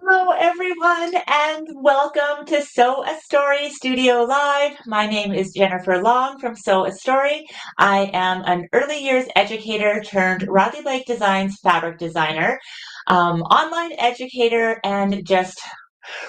Hello, everyone, and welcome to Sew a Story Studio Live. My name is Jennifer Long from Sew a Story. I am an early years educator turned Riley Blake Designs fabric designer, online educator, and just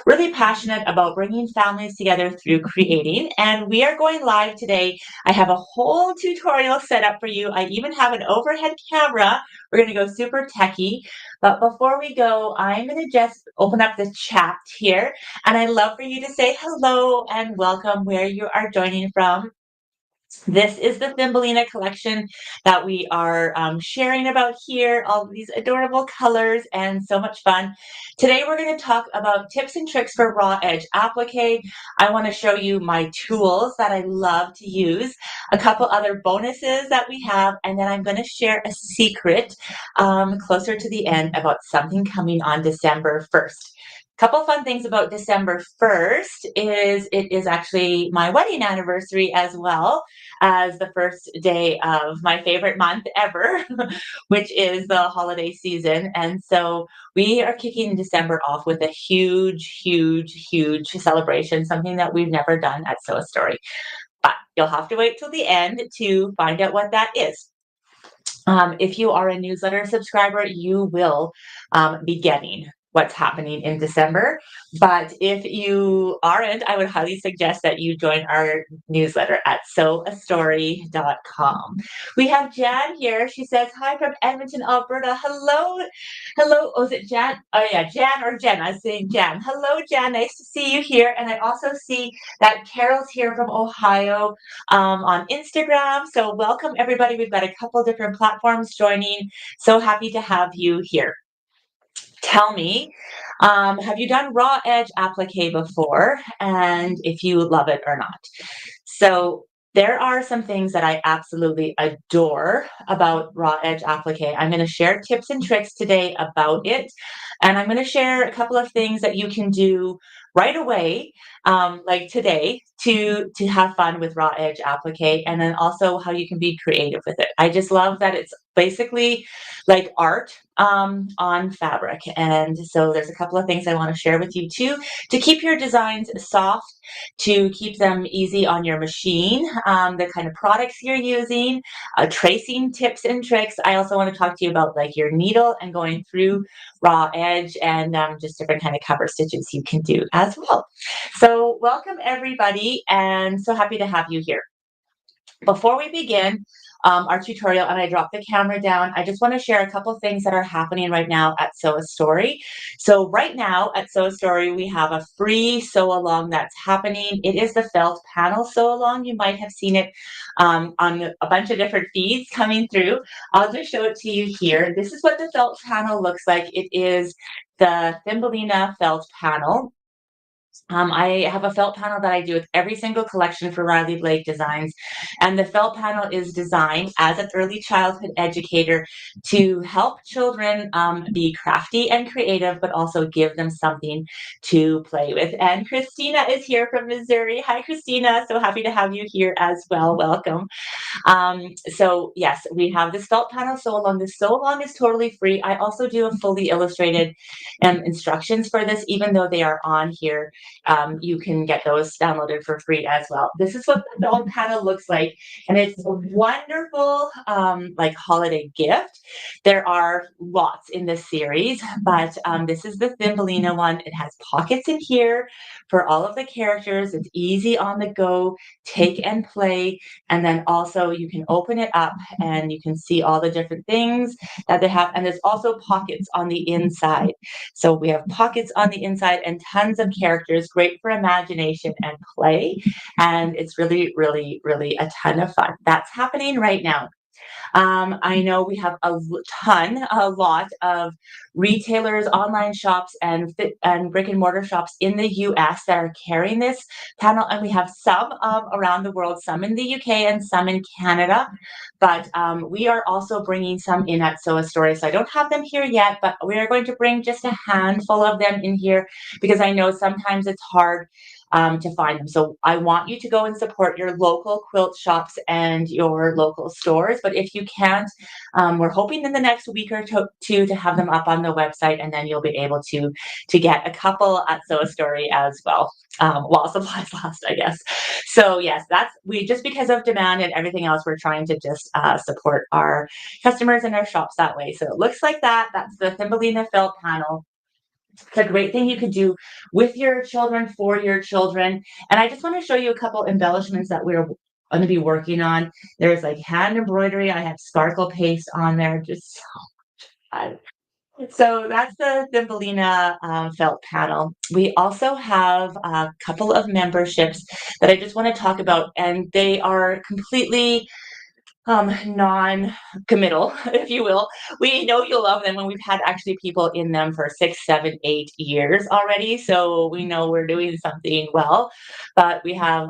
really passionate about bringing families together through creating. And we are going live today. I have a whole tutorial set up for you. I even have an overhead camera. We're going to go super techie. But before we go, I'm going to just open up the chat here. And I'd love for you to say hello and welcome where you are joining from. This is the Thumbelina collection that we are sharing about here, all of these adorable colors and so much fun. Today we're going to talk about tips and tricks for raw edge applique. I want to show you my tools that I love to use, a couple other bonuses that we have, and then I'm going to share a secret closer to the end about something coming on December 1st. Couple fun things about December 1st is it is actually my wedding anniversary as well as the first day of my favorite month ever, which is the holiday season. And so we are kicking December off with a huge, huge, huge celebration, something that we've never done at Sew a Story. But you'll have to wait till the end to find out what that is. If you are a newsletter subscriber, you will be getting what's happening in December. But if you aren't, I would highly suggest that you join our newsletter at sewastory.com. We have Jan here. She says, hi from Edmonton, Alberta. Hello. Hello. Oh, is it Jan? Oh, yeah, Jan or Jen. I was saying Jan. Hello, Jan. Nice to see you here. And I also see that Carol's here from Ohio on Instagram. So welcome, everybody. We've got a couple different platforms joining. So happy to have you here. Tell me, have you done raw edge applique before? And if you love it or not. So there are some things that I absolutely adore about raw edge applique. I'm going to share tips and tricks today about it. And I'm going to share a couple of things that you can do right away, like today, to have fun with raw edge applique, and then also how you can be creative with it. I just love that it's basically like art on fabric. And so there's a couple of things I want to share with you too, to keep your designs soft, to keep them easy on your machine, the kind of products you're using, tracing tips and tricks. I also want to talk to you about like your needle and going through raw edge, and just different kind of cover stitches you can do as well. So welcome everybody, and so happy to have you here. Before we begin our tutorial and I drop the camera down, I just want to share a couple of things that are happening right now at Sew a Story. So right now at Sew a Story, we have a free sew along that's happening. It is the felt panel sew along. You might have seen it on a bunch of different feeds coming through. I'll just show it to you here. This is what the felt panel looks like. It is the Thumbelina felt panel. I have a felt panel that I do with every single collection for Riley Blake Designs. And the felt panel is designed as an early childhood educator to help children be crafty and creative, but also give them something to play with. And Christina is here from Missouri. Hi, Christina. So happy to have you here as well. Welcome. So yes, we have this felt panel sew along. This sew along is totally free. I also do a fully illustrated instructions for this, even though they are on here. You can get those downloaded for free as well. This is what the felt panel looks like, and it's a wonderful like holiday gift. There are lots in this series, but this is the Thumbelina one. It has pockets in here for all of the characters. It's easy on the go, take and play. And then also you can open it up and you can see all the different things that they have. And there's also pockets on the inside. So we have pockets on the inside and tons of characters, great for imagination and play. And it's really, really, really a ton of fun. That's happening right now. I know we have a lot of retailers, online shops, and brick and mortar shops in the US that are carrying this panel, and we have some around the world, some in the UK and some in Canada. But we are also bringing some in at Sew a Story. So I don't have them here yet, but we are going to bring just a handful of them in here because I know sometimes it's hard to find them. So I want you to go and support your local quilt shops and your local stores. But if you can't, we're hoping in the next week or two to have them up on the website, and then you'll be able to get a couple at Sew a Story as well. While supplies last, I guess. So yes, that's we just because of demand and everything else, we're trying to just support our customers and our shops that way. So it looks like that. That's the Thumbelina felt panel. It's a great thing you could do with your children, for your children. And I just want to show you a couple embellishments that we're going to be working on. There's like hand embroidery. I have sparkle paste on there. Just so fun. So that's the Thumbelina felt panel. We also have a couple of memberships that I just want to talk about, and they are completely non-committal, if you will. We know you'll love them, and we've had actually people in them for 6, 7, 8 years already. So we know we're doing something well. But we have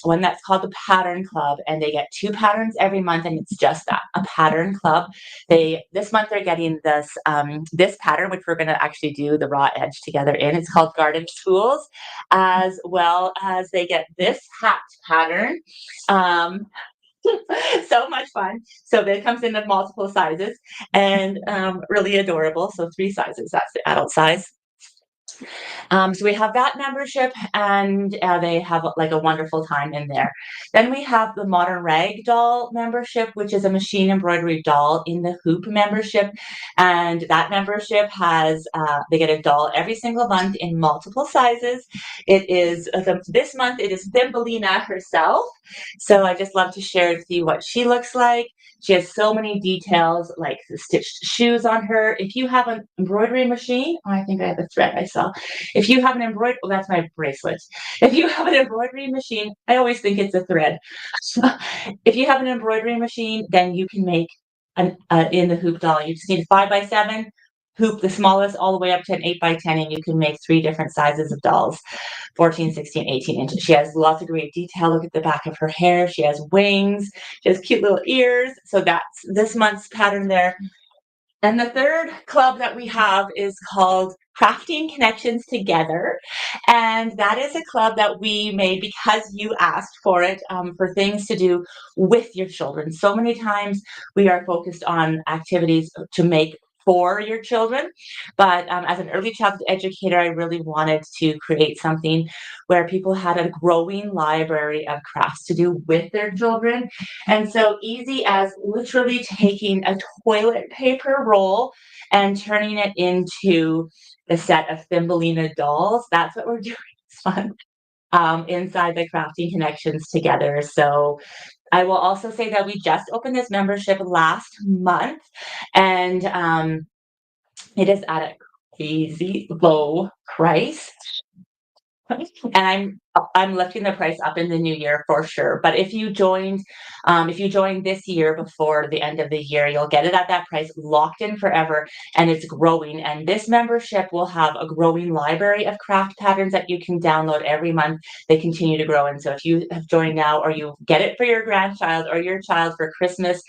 one that's called the Pattern Club, and they get 2 patterns every month, and it's just that, a pattern club. They this month they're getting this pattern, which we're going to actually do the raw edge together in. It's called Garden Tools, as well as they get this hat pattern. Um, so much fun. So it comes in multiple sizes and really adorable. So 3 sizes, that's the adult size. So we have that membership, and they have like a wonderful time in there. Then we have the Modern Rag Doll membership, which is a machine embroidery doll in the hoop membership. And that membership has, they get a doll every single month in multiple sizes. It is, this month, it is Thumbelina herself. So I just love to share with you what she looks like. She has so many details, like the stitched shoes on her. If you have an embroidery machine, oh, I think I have a thread I saw. If you have an embroidery, oh, that's my bracelet. If you have an embroidery machine, I always think it's a thread. If you have an embroidery machine, then you can make in the hoop doll. You just need a 5x7 hoop, the smallest, all the way up to an 8x10, and you can make 3 different sizes of dolls, 14, 16, 18 inches. She has lots of great detail. Look at the back of her hair. She has wings. She has cute little ears. So that's this month's pattern there. And the third club that we have is called Crafting Connections Together. And that is a club that we made because you asked for it, for things to do with your children. So many times we are focused on activities to make for your children. But as an early childhood educator, I really wanted to create something where people had a growing library of crafts to do with their children. And so easy as literally taking a toilet paper roll and turning it into a set of Thumbelina dolls. That's what we're doing. It's fun. Inside the Crafting Connections Together. So I will also say that we just opened this membership last month, and it is at a crazy low price. And I'm lifting the price up in the new year for sure. But if you joined this year before the end of the year, you'll get it at that price, locked in forever, and it's growing. And this membership will have a growing library of craft patterns that you can download every month. They continue to grow. And so if you have joined now, or you get it for your grandchild or your child for Christmas,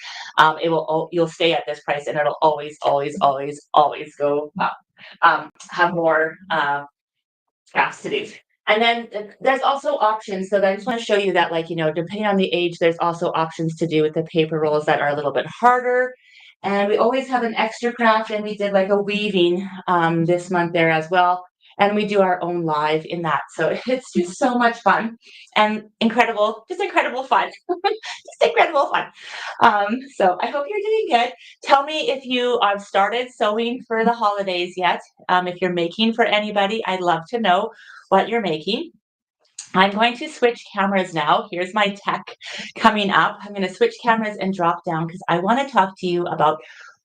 you'll stay at this price, and it'll always, always, always, always go up. Have more crafts to do. And then there's also options. So I just want to show you that, like, depending on the age, there's also options to do with the paper rolls that are a little bit harder. And we always have an extra craft, and we did like a weaving this month there as well. And we do our own live in that. So it's just so much fun and just incredible fun. Just incredible fun. So I hope you're doing good. Tell me if you have started sewing for the holidays yet. If you're making for anybody, I'd love to know what you're making. I'm going to switch cameras now. Here's my tech coming up. I'm going to switch cameras and drop down because I want to talk to you about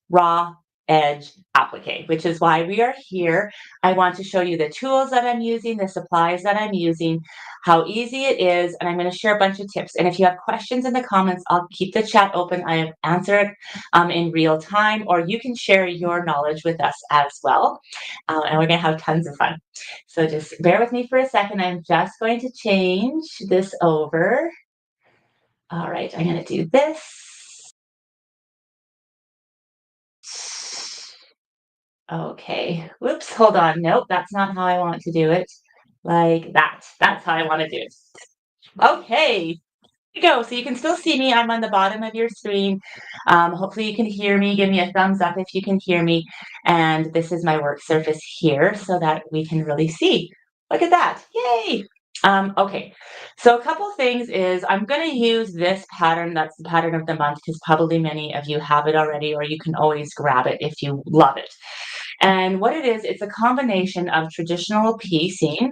raw edge applique, which is why we are here. I want to show you the tools that I'm using, the supplies that I'm using, how easy it is, and I'm going to share a bunch of tips. And if you have questions in the comments, I'll keep the chat open. I answer it in real time, or you can share your knowledge with us as well. And we're going to have tons of fun. So just bear with me for a second. I'm just going to change this over. All right, I'm going to do this. Okay, whoops, hold on. Nope, that's not how I want to do it. Like that. That's how I want to do it. Okay, you go. So you can still see me. I'm on the bottom of your screen. Hopefully you can hear me. Give me a thumbs up if you can hear me. And this is my work surface here so that we can really see. Look at that. Yay. Okay, so a couple things is I'm going to use this pattern. That's the pattern of the month because probably many of you have it already, or you can always grab it if you love it. And what it is, it's a combination of traditional piecing.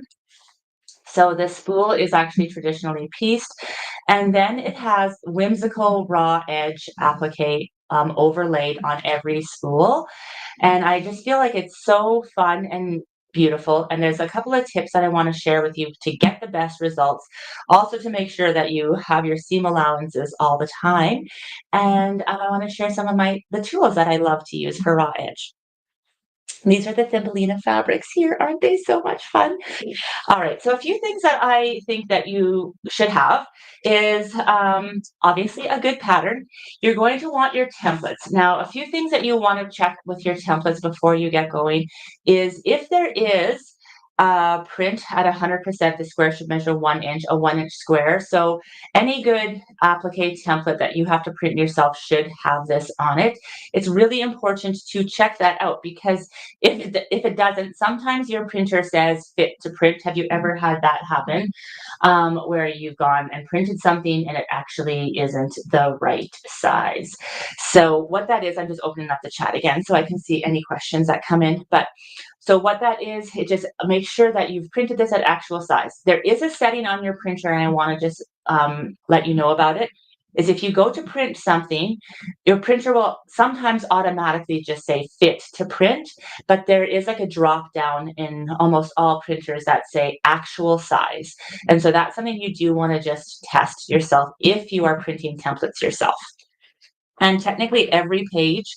So the spool is actually traditionally pieced, and then it has whimsical raw edge applique overlaid on every spool. And I just feel like it's so fun and beautiful. And there's a couple of tips that I want to share with you to get the best results. Also to make sure that you have your seam allowances all the time. And I want to share some of the tools that I love to use for raw edge. These are the Thumbelina fabrics here. Aren't they so much fun? All right, so a few things that I think that you should have is obviously a good pattern. You're going to want your templates. Now, a few things that you want to check with your templates before you get going is if there is print at 100%, the square should measure 1 inch, a 1 inch square. So any good applique template that you have to print yourself should have this on it. It's really important to check that out because if it doesn't, sometimes your printer says fit to print. Have you ever had that happen? Where you've gone and printed something and it actually isn't the right size. So what that is, I'm just opening up the chat again so I can see any questions that come in. But so what that is, it just makes sure that you've printed this at actual size. There is a setting on your printer, and I want to just let you know about it, is if you go to print something, your printer will sometimes automatically just say fit to print, but there is like a drop down in almost all printers that say actual size. And so that's something you do want to just test yourself if you are printing templates yourself. And technically every page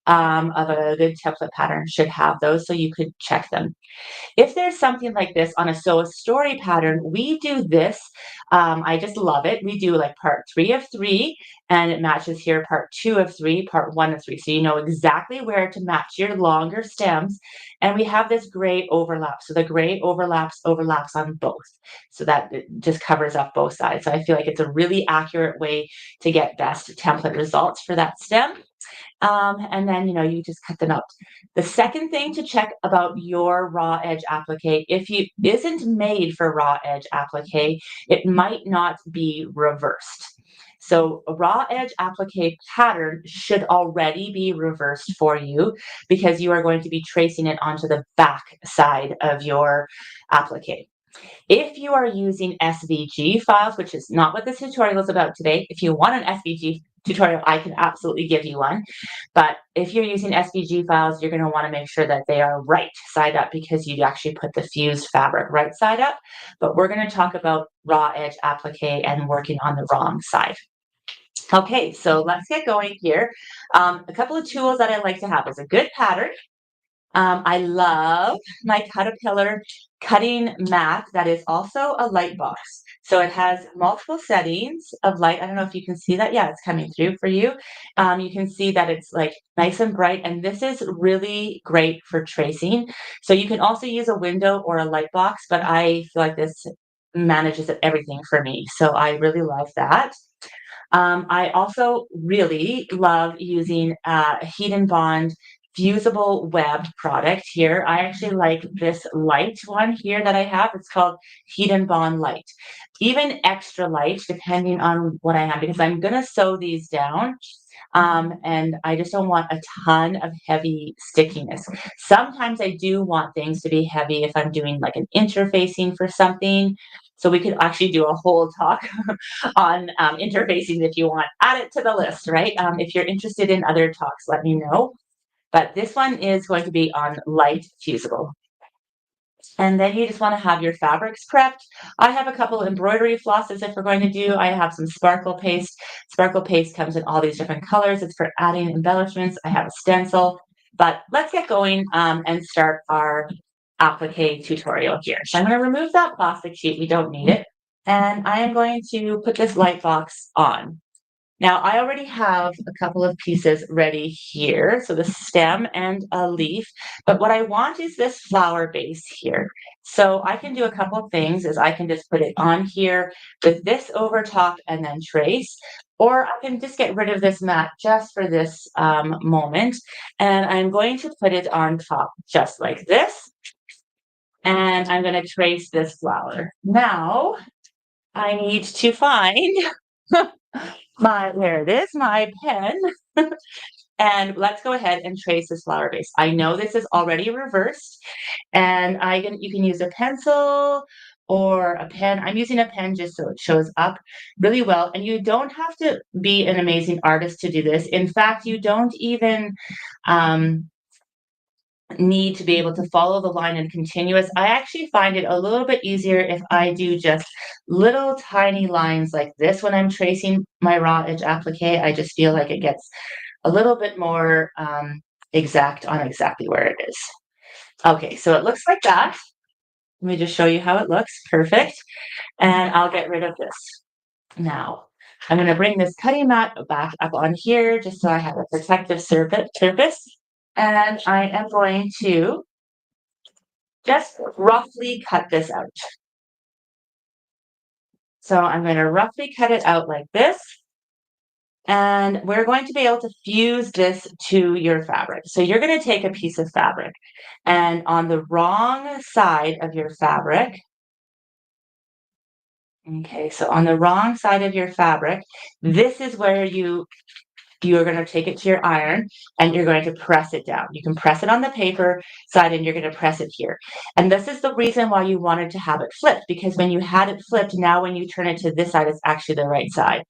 of a good template pattern should have those, so you could check them. If there's something like this on a Sew a Story pattern, we do this. I just love it. We do like part 3 of 3, and it matches here part 2 of 3, part 1 of 3. So you know exactly where to match your longer stems. And we have this gray overlap. So the gray overlaps on both. So that it just covers up both sides. So I feel like it's a really accurate way to get best template results for that stem. And then, you just cut them out. The second thing to check about your raw edge applique, if it isn't made for raw edge applique, it might not be reversed. So a raw edge applique pattern should already be reversed for you because you are going to be tracing it onto the back side of your applique. If you are using SVG files, which is not what this tutorial is about today, if you want an SVG tutorial, I can absolutely give you one. But if you're using SVG files, you're going to want to make sure that they are right side up because you actually put the fused fabric right side up. But we're going to talk about raw edge applique and working on the wrong side. Okay, so let's get going here. A couple of tools that I like to have is a good pattern. I love my Caterpillar cutting mat that is also a light box. So it has multiple settings of light. I don't know if you can see that. Yeah, it's coming through for you. You can see that it's like nice and bright, and this is really great for tracing. So you can also use a window or a light box, but I feel like this manages everything for me. So I really love that. I also really love using Heat and Bond fusible web product here. I actually like this light one here that I have. It's called Heat and Bond Light. Even extra light, depending on what I have, because I'm going to sew these down. And I just don't want a ton of heavy stickiness. Sometimes I do want things to be heavy if I'm doing like an interfacing for something. So we could actually do a whole talk on interfacing if you want. Add it to the list, right? If you're interested in other talks, let me know. but this one is going to be on light fusible. And then you just want to have your fabrics prepped. I have a couple embroidery flosses if we're going to do. I have some sparkle paste. Sparkle paste comes in all these different colors. It's for adding embellishments. I have a stencil, but let's get going and start our applique tutorial here. So I'm going to remove that plastic sheet. We don't need it. And I am going to put this light box on. Now, I already have a couple of pieces ready here, so the stem and a leaf, but what I want is this flower base here. So I can do a couple of things is I can just put it on here with this over top and then trace, or I can just get rid of this mat just for this moment, and I'm going to put it on top just like this, and I'm going to trace this flower. Now, I need to find there it is, my pen. And let's go ahead and trace this flower base. I know this is already reversed, and you can use a pencil or a pen. I'm using a pen just so it shows up really well. And you don't have to be an amazing artist to do this. In fact, you don't even need to be able to follow the line in continuous. I actually find it a little bit easier if I do just little tiny lines like this when I'm tracing my raw edge applique. I just feel like it gets a little bit more exact on exactly where it is. Okay, so it looks like that. Let me just show you how it looks. Perfect. And I'll get rid of this. Now, I'm going to bring this cutting mat back up on here just so I have a protective surface. And I am going to just roughly cut this out. So I'm going to roughly cut it out like this. And we're going to be able to fuse this to your fabric. So you're going to take a piece of fabric, and on the wrong side of your fabric, okay, so on the wrong side of your fabric, this is where you are going to take it to your iron and you're going to press it down. You can press it on the paper side and you're going to press it here. And this is the reason why you wanted to have it flipped, because when you had it flipped, now when you turn it to this side, it's actually the right side.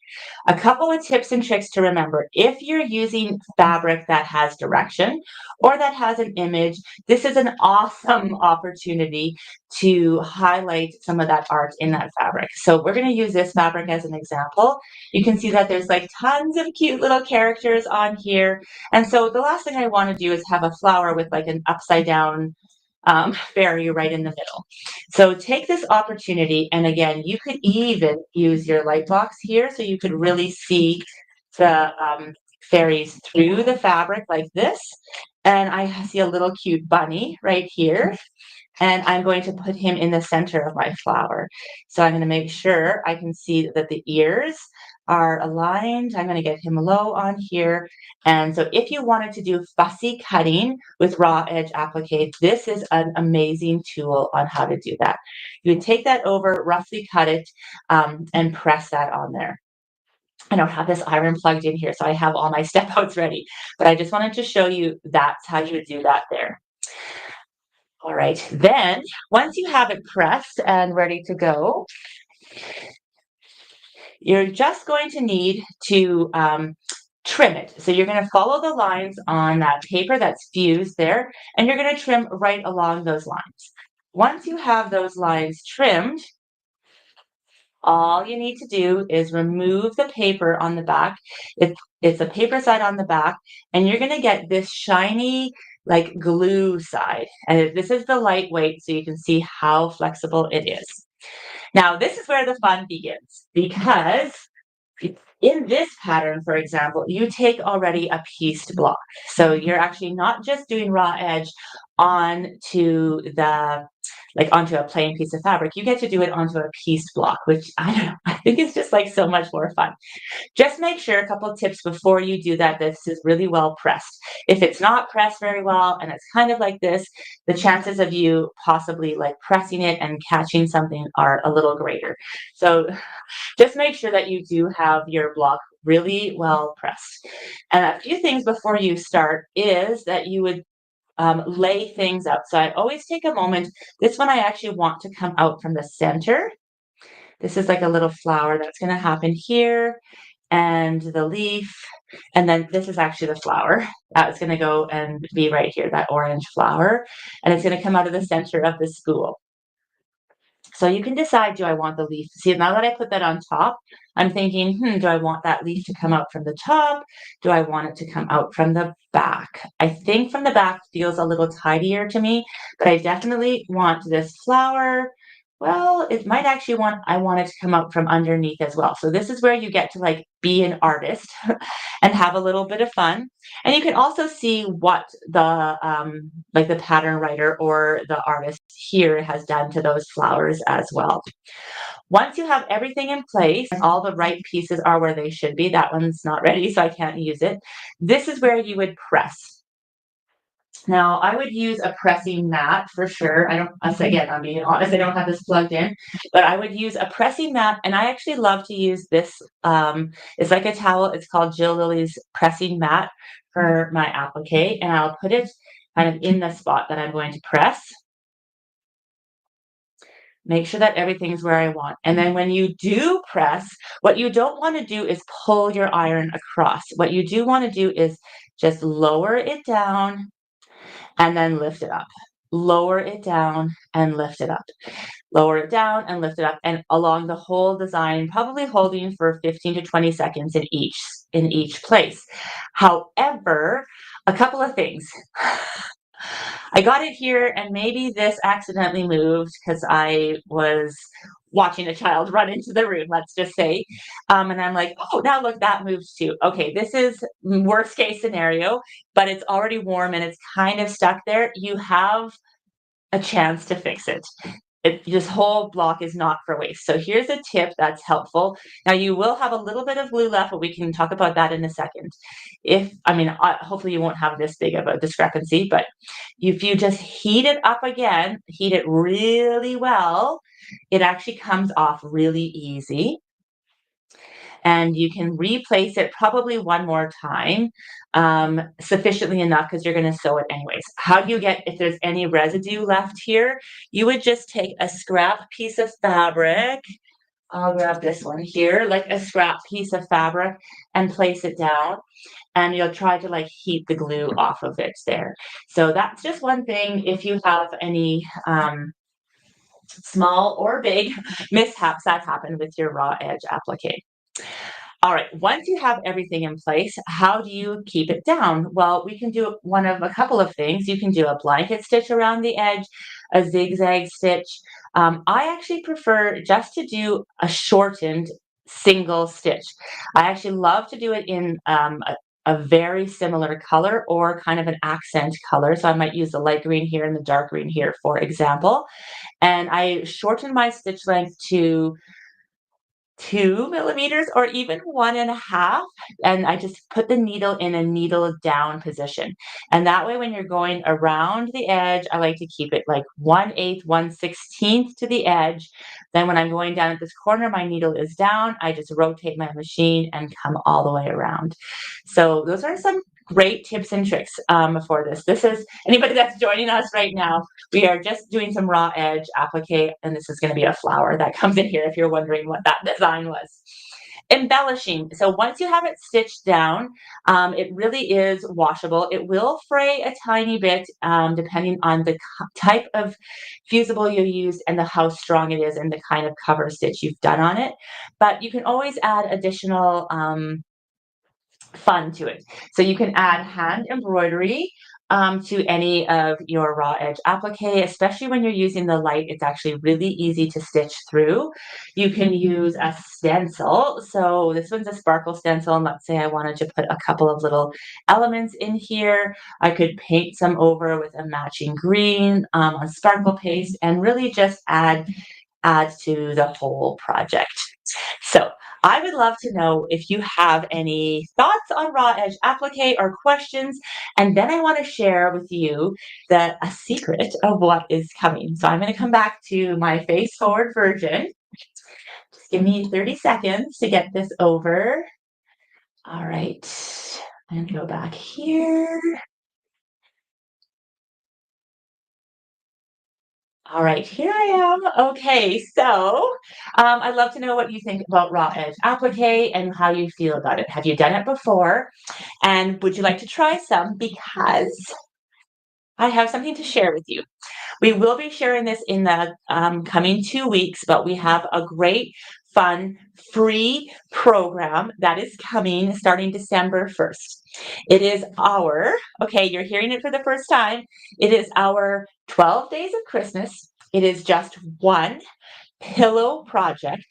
A couple of tips and tricks to remember. If you're using fabric that has direction or that has an image, this is an awesome opportunity to highlight some of that art in that fabric. So we're going to use this fabric as an example. You can see that there's like tons of cute little characters on here. And so the last thing I want to do is have a flower with like an upside down fairy right in the middle. So take this opportunity, and again, you could even use your light box here so you could really see the fairies through the fabric like this. And I see a little cute bunny right here. And I'm going to put him in the center of my flower. So I'm going to make sure I can see that the ears are aligned. I'm going to get him low on here. And so if you wanted to do fussy cutting with raw edge applique, this is an amazing tool on how to do that. You would take that over, roughly cut it, and press that on there. I don't have this iron plugged in here, so I have all my step outs ready. But I just wanted to show you that's how you would do that there. All right, then once you have it pressed and ready to go, you're just going to need to trim it. So you're going to follow the lines on that paper that's fused there, and you're going to trim right along those lines. Once you have those lines trimmed, all you need to do is remove the paper on the back. It's a paper side on the back, and you're going to get this shiny like glue side. And this is the lightweight, so you can see how flexible it is. Now, this is where the fun begins, because in this pattern, for example, you take already a pieced block. So you're actually not just doing raw edge onto onto a plain piece of fabric. You get to do it onto a pieced block, which I don't know, I think is just like so much more fun. Just make sure, a couple of tips before you do that, this is really well pressed. If it's not pressed very well and it's kind of like this, the chances of you possibly like pressing it and catching something are a little greater. So just make sure that you do have your block really well pressed. And a few things before you start is that you would lay things out. So I always take a moment. This one I actually want to come out from the center. This is like a little flower that's going to happen here. and the leaf, and then this is actually the flower. That's gonna go and be right here, that orange flower, and it's gonna come out of the center of the spool. So you can decide, do I want the leaf? See, now that I put that on top, I'm thinking, do I want that leaf to come out from the top? Do I want it to come out from the back? I think from the back feels a little tidier to me, but I definitely want this flower. Well, it might actually I want it to come out from underneath as well. So this is where you get to like be an artist and have a little bit of fun. And you can also see what like the pattern writer or the artist here has done to those flowers as well. Once you have everything in place and all the right pieces are where they should be, that one's not ready, so I can't use it. This is where you would press. Now, I would use a pressing mat for sure. I don't, again, I'm being honest, I don't have this plugged in, but I would use a pressing mat. And I actually love to use this. It's like a towel. It's called Jill Lily's pressing mat for my applique. And I'll put it kind of in the spot that I'm going to press. Make sure that everything's where I want. And then when you do press, what you don't want to do is pull your iron across. What you do want to do is just lower it down and then lift it up. Lower it down and lift it up. Lower it down and lift it up, and along the whole design, probably holding for 15 to 20 seconds in each place. However, a couple of things. I got it here, and maybe this accidentally moved because I was watching a child run into the room, let's just say. And I'm like, oh, now look, that moves too. Okay, this is worst case scenario, but it's already warm and it's kind of stuck there. You have a chance to fix it. This whole block is not for waste. So here's a tip that's helpful. Now you will have a little bit of glue left, but we can talk about that in a second. Hopefully you won't have this big of a discrepancy, but if you just heat it up again, heat it really well, it actually comes off really easy. And you can replace it probably one more time, sufficiently enough because you're going to sew it anyways. How do you get, if there's any residue left here, you would just take a scrap piece of fabric. I'll grab this one here, like a scrap piece of fabric, and place it down. And you'll try to like heat the glue off of it there. So that's just one thing. If you have any small or big mishaps that happen with your raw edge applique. All right, once you have everything in place, how do you keep it down? Well, we can do one of a couple of things. You can do a blanket stitch around the edge, a zigzag stitch. I actually prefer just to do a shortened single stitch. I actually love to do it in a very similar color or kind of an accent color. So I might use the light green here and the dark green here, for example. And I shorten my stitch length to 2 millimeters or even 1.5. And I just put the needle in a needle down position. And that way, when you're going around the edge, I like to keep it like 1/8, 1/16 to the edge. Then when I'm going down at this corner, my needle is down. I just rotate my machine and come all the way around. So those are some great tips and tricks for this. This is anybody that's joining us right now. We are just doing some raw edge applique, and this is going to be a flower that comes in here if you're wondering what that design was. Embellishing. So once you have it stitched down, it really is washable. It will fray a tiny bit depending on the type of fusible you use and how strong it is and the kind of cover stitch you've done on it. But you can always add additional fun to it. So you can add hand embroidery to any of your raw edge applique, especially when you're using the light. It's actually really easy to stitch through. You can use a stencil. So this one's a sparkle stencil, and let's say I wanted to put a couple of little elements in here. I could paint some over with a matching green on sparkle paste and really just add to the whole project. So I would love to know if you have any thoughts on raw edge applique or questions. And then I want to share with you a secret of what is coming. So I'm going to come back to my face forward version. Just give me 30 seconds to get this over. All right. And go back here. All right, here I am. Okay, so I'd love to know what you think about raw edge applique and how you feel about it. Have you done it before? And would you like to try some? Because I have something to share with you. We will be sharing this in the coming 2 weeks, but we have a great, fun, free program that is coming starting December 1st. It is okay, you're hearing it for the first time. It is our 12 days of Christmas. It is just one pillow project.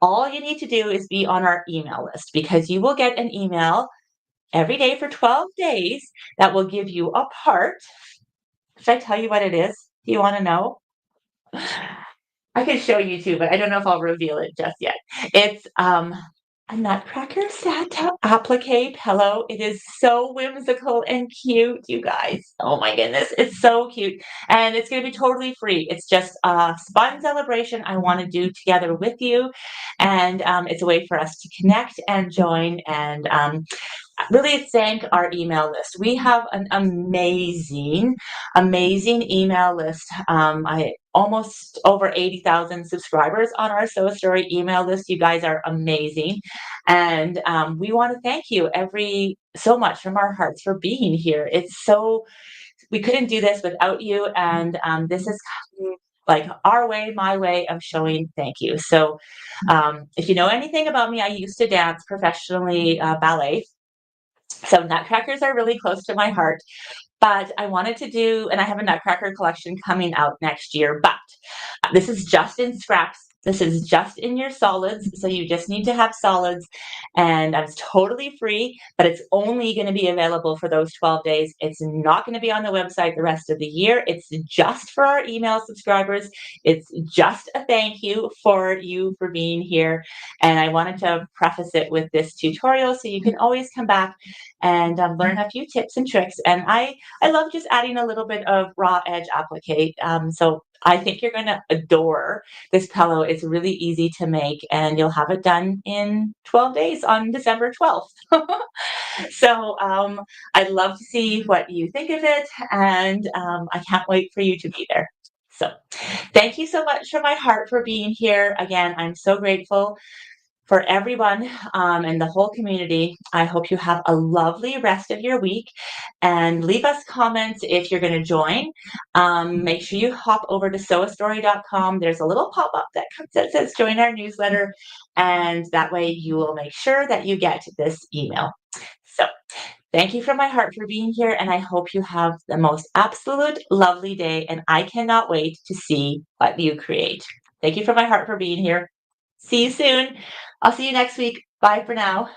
All you need to do is be on our email list because you will get an email every day for 12 days that will give you a part. Should I tell you what it is? Do you want to know? I can show you too, but I don't know if I'll reveal it just yet. It's a Nutcracker Santa applique pillow. It is so whimsical and cute, you guys. Oh my goodness, it's so cute. And it's going to be totally free. It's just a fun celebration I want to do together with you. And it's a way for us to connect and join and really thank our email list. We have an amazing, amazing email list. I almost over 80,000 subscribers on our So Story email list. You guys are amazing. And we want to thank you every so much from our hearts for being here. We couldn't do this without you. And this is like our way, my way of showing thank you. So if you know anything about me, I used to dance professionally ballet. So nutcrackers are really close to my heart, but I wanted to do, and I have a nutcracker collection coming out next year, but this is just in scraps. This is just in your solids. So you just need to have solids and it's totally free, but it's only going to be available for those 12 days. It's not going to be on the website the rest of the year. It's just for our email subscribers. It's just a thank you for being here. And I wanted to preface it with this tutorial so you can always come back and learn a few tips and tricks. And I love just adding a little bit of raw edge applique. So I think you're going to adore this pillow. It's really easy to make, and you'll have it done in 12 days on December 12th. So I'd love to see what you think of it, and I can't wait for you to be there. So thank you so much from my heart for being here. Again, I'm so grateful for everyone and the whole community. I hope you have a lovely rest of your week and leave us comments if you're going to join. Make sure you hop over to sewastory.com. There's a little pop-up that comes that says join our newsletter, and that way you will make sure that you get this email. So thank you from my heart for being here, and I hope you have the most absolute lovely day, and I cannot wait to see what you create. Thank you from my heart for being here. See you soon. I'll see you next week. Bye for now.